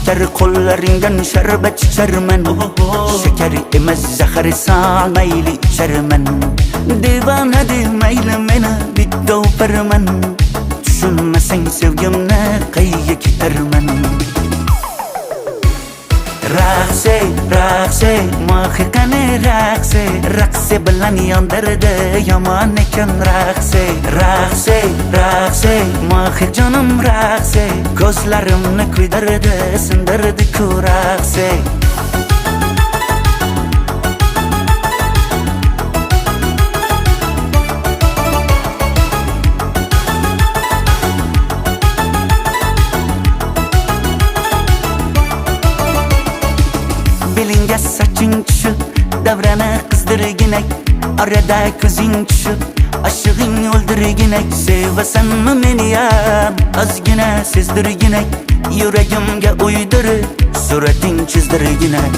Şeker kollarından şerbet içermen. Şeker emez zahar sanayli içermen. Divane demeyli meni bitti permen. Düşünmesen sevgimne kayya gidermen. Rakse, rakse, mahkane rakse. Rakse bilan yondirdi yomon ekan rakse. Rakse, rakse, mahk canım rakse. Ko'zlarimni kuydirdi, sindirdi-ku rakse. Belinga saçing tushib, davrani qizdirginak. Orada ko'zing tushib, aşığın o'ldirginak. Sevasanmi meniyam, ozgina sezdirginak. Yuragimga uydirib, surating chizdirginak.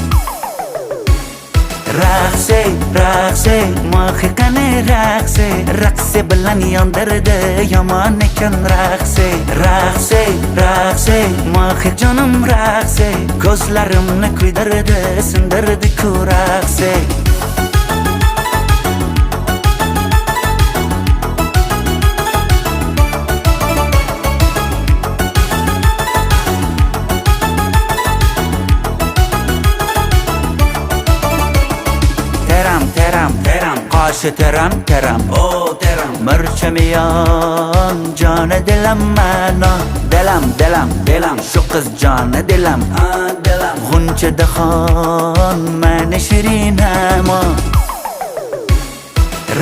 Rakse, rakse, mahkane rakse. Rakse bilan yondirdi yomon ekan rakse. Rakse, rakse, mahk canım rakse. Ko'zlarimni kuydirdi, sindirdi-ku rakse. Qoshi teram teram, oh teram. Mırçamiyan canı dilam mano. Dilam dilam dilam, şu kız canı dilam. Dilam Gunca dahan mani shirin ama.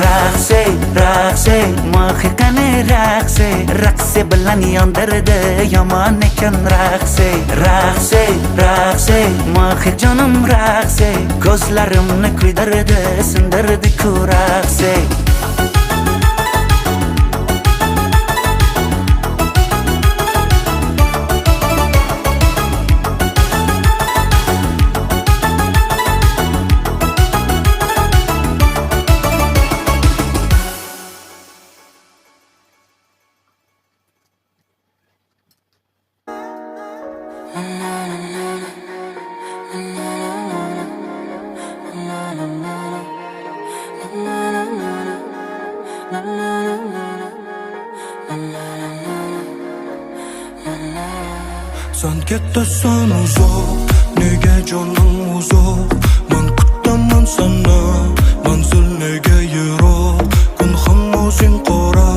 Rakse, rakse, mahkane rakse. Rakse bilan yondirdi yomon ekan rakse. Rakse, rakse, mahk canım rakse. Ko'zlarimni kuydirdi, sindirdi-ku rakse. Sen ketasan uzoq, nega jonim uzoq. Men kutaman sana, manzil nega yiroq. Kun ham o'zing qora.